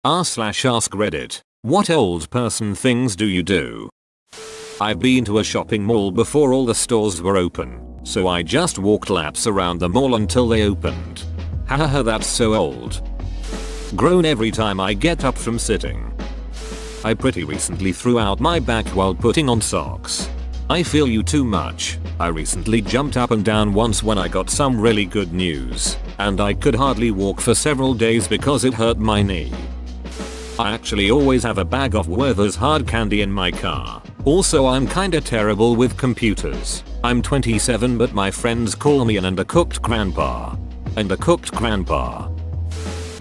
r/ask Reddit. What old person things do you do? I've been to a shopping mall before all the stores were open, so I just walked laps around the mall until they opened. Hahaha, that's so old. Groan every time I get up from sitting. I pretty recently threw out my back while putting on socks. I feel you too much. I recently jumped up and down once when I got some really good news, and I could hardly walk for several days because it hurt my knee. I actually always have a bag of Werther's hard candy in my car. Also, I'm kinda terrible with computers. I'm 27 but my friends call me an undercooked grandpa. Undercooked grandpa.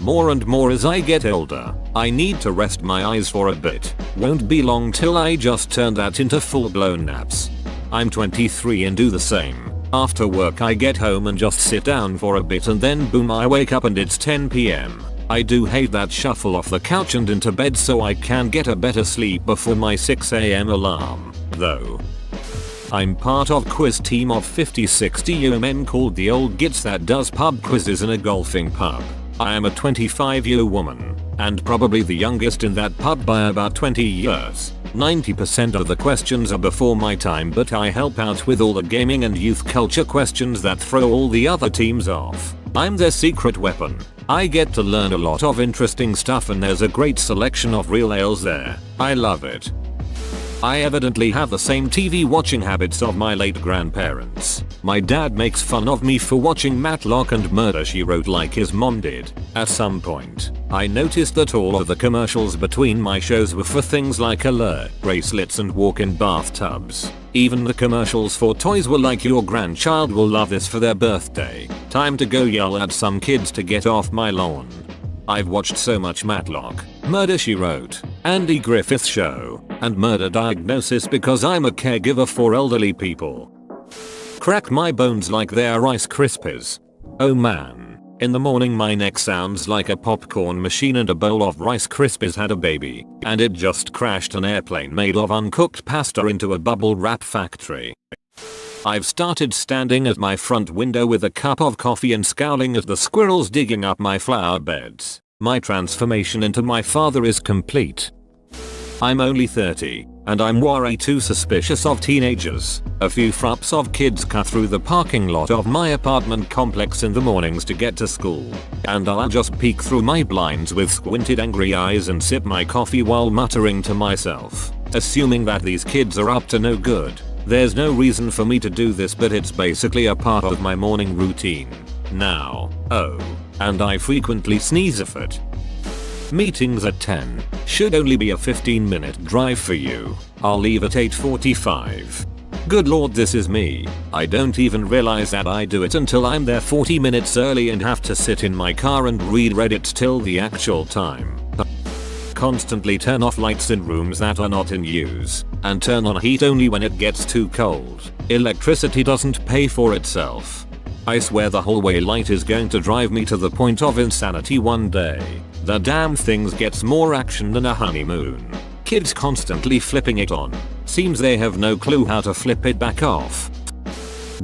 More and more as I get older, I need to rest my eyes for a bit. Won't be long till I just turn that into full-blown naps. I'm 23 and do the same. After work I get home and just sit down for a bit and then boom, I wake up and it's 10 PM. I do hate that shuffle off the couch and into bed so I can get a better sleep before my 6 AM alarm, though. I'm part of quiz team of 50-60 men called the Old Gits that does pub quizzes in a golfing pub. I am a 25-year woman, and probably the youngest in that pub by about 20 years. 90% of the questions are before my time, but I help out with all the gaming and youth culture questions that throw all the other teams off. I'm their secret weapon. I get to learn a lot of interesting stuff and there's a great selection of real ales there. I love it. I evidently have the same TV watching habits of my late grandparents. My dad makes fun of me for watching Matlock and Murder, She Wrote like his mom did. At some point, I noticed that all of the commercials between my shows were for things like Alert bracelets and walk-in bathtubs. Even the commercials for toys were like, your grandchild will love this for their birthday. Time to go yell at some kids to get off my lawn. I've watched so much Matlock, Murder She Wrote, Andy Griffith Show, and Murder Diagnosis because I'm a caregiver for elderly people. Crack my bones like they're Rice Krispies. Oh man, in the morning my neck sounds like a popcorn machine and a bowl of Rice Krispies had a baby, and it just crashed an airplane made of uncooked pasta into a bubble wrap factory. I've started standing at my front window with a cup of coffee and scowling at the squirrels digging up my flower beds. My transformation into my father is complete. I'm only 30, and I'm way too suspicious of teenagers. A few fraps of kids cut through the parking lot of my apartment complex in the mornings to get to school, and I'll just peek through my blinds with squinted angry eyes and sip my coffee while muttering to myself, assuming that these kids are up to no good. There's no reason for me to do this, but it's basically a part of my morning routine now. Oh, and I frequently sneeze a fit. Meetings at 10 should only be a 15-minute drive for you. I'll leave at 8:45. Good lord, this is me. I don't even realize that I do it until I'm there 40 minutes early and have to sit in my car and read Reddit till the actual time. Constantly turn off lights in rooms that are not in use, and turn on heat only when it gets too cold. Electricity doesn't pay for itself. I swear the hallway light is going to drive me to the point of insanity one day. The damn thing gets more action than a honeymoon. Kids constantly flipping it on. Seems they have no clue how to flip it back off.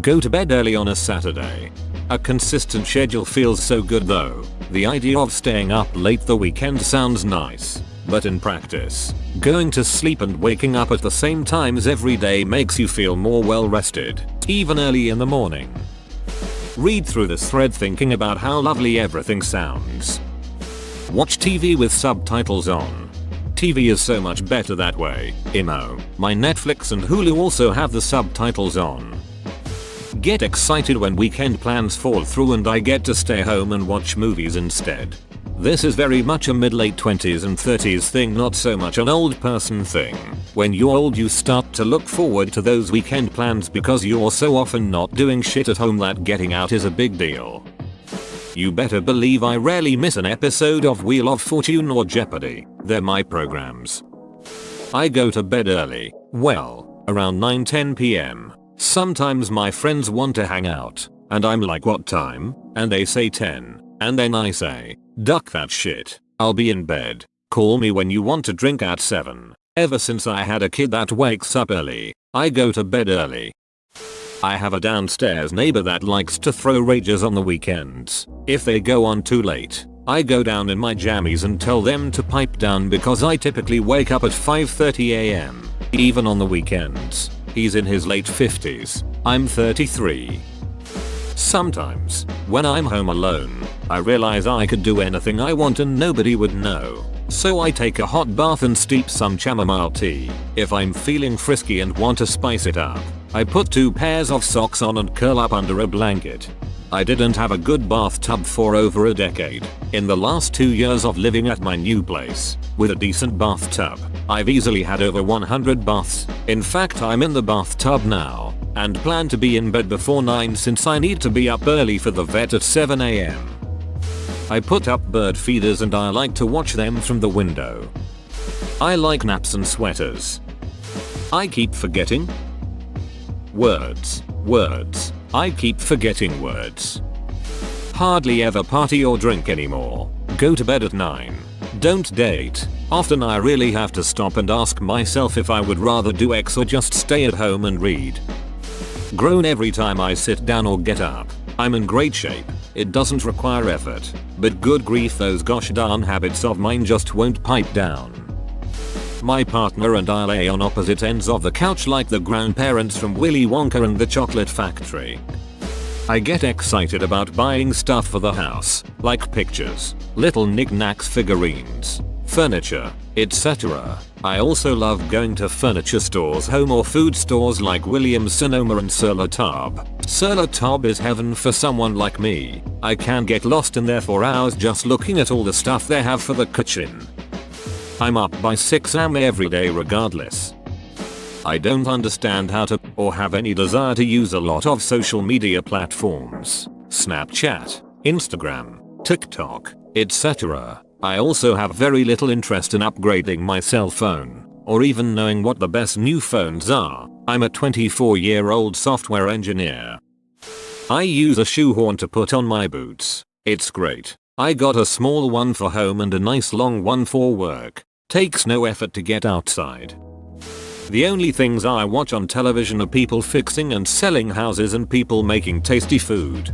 Go to bed early on a Saturday. A consistent schedule feels so good though. The idea of staying up late the weekend sounds nice, but in practice, going to sleep and waking up at the same times every day makes you feel more well rested, even early in the morning. Read through this thread thinking about how lovely everything sounds. Watch TV with subtitles on. TV is so much better that way. Imo. My Netflix and Hulu also have the subtitles on. Get excited when weekend plans fall through and I get to stay home and watch movies instead. This is very much a mid-late 20s and 30s thing, not so much an old person thing. When you're old you start to look forward to those weekend plans because you're so often not doing shit at home that getting out is a big deal. You better believe I rarely miss an episode of Wheel of Fortune or Jeopardy. They're my programs. I go to bed early, well, around 9-10 PM. Sometimes my friends want to hang out, and I'm like, what time? And they say 10, and then I say, duck that shit, I'll be in bed. Call me when you want to drink at 7. Ever since I had a kid that wakes up early, I go to bed early. I have a downstairs neighbor that likes to throw rages on the weekends. If they go on too late, I go down in my jammies and tell them to pipe down because I typically wake up at 5:30 am. Even on the weekends. He's in his late 50s. I'm 33. Sometimes, when I'm home alone, I realize I could do anything I want and nobody would know. So I take a hot bath and steep some chamomile tea. If I'm feeling frisky and want to spice it up, I put 2 pairs of socks on and curl up under a blanket. I didn't have a good bathtub for over a decade. In the last 2 years of living at my new place, with a decent bathtub, I've easily had over 100 baths. In fact, I'm in the bathtub now, and plan to be in bed before 9 since I need to be up early for the vet at 7 am. I put up bird feeders and I like to watch them from the window. I like naps and sweaters. I keep forgetting words. I keep forgetting words. Hardly ever party or drink anymore. Go to bed at 9. Don't date. Often I really have to stop and ask myself if I would rather do X or just stay at home and read. Groan every time I sit down or get up. I'm in great shape. It doesn't require effort. But good grief, those gosh darn habits of mine just won't pipe down. My partner and I lay on opposite ends of the couch like the grandparents from Willy Wonka and the Chocolate Factory. I get excited about buying stuff for the house, like pictures, little knickknacks, figurines, furniture, etc. I also love going to furniture stores, home or food stores like Williams Sonoma and Sur La Table. Sur La Table is heaven for someone like me. I can get lost in there for hours just looking at all the stuff they have for the kitchen. I'm up by 6 am every day regardless. I don't understand how to or have any desire to use a lot of social media platforms. Snapchat, Instagram, TikTok, etc. I also have very little interest in upgrading my cell phone, or even knowing what the best new phones are. I'm a 24-year-old software engineer. I use a shoehorn to put on my boots. It's great. I got a small one for home and a nice long one for work. Takes no effort to get outside. The only things I watch on television are people fixing and selling houses and people making tasty food.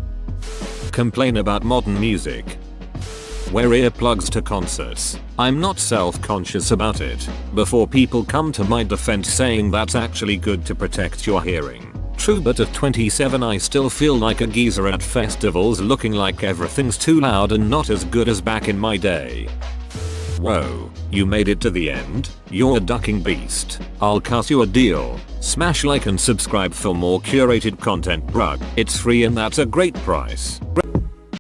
Complain about modern music. Wear earplugs to concerts. I'm not self-conscious about it. Before people come to my defense saying that's actually good to protect your hearing. True, but at 27 I still feel like a geezer at festivals looking like everything's too loud and not as good as back in my day. Whoa, you made it to the end? You're a ducking beast. I'll cut you a deal. Smash like and subscribe for more curated content, bruh. It's free and that's a great price.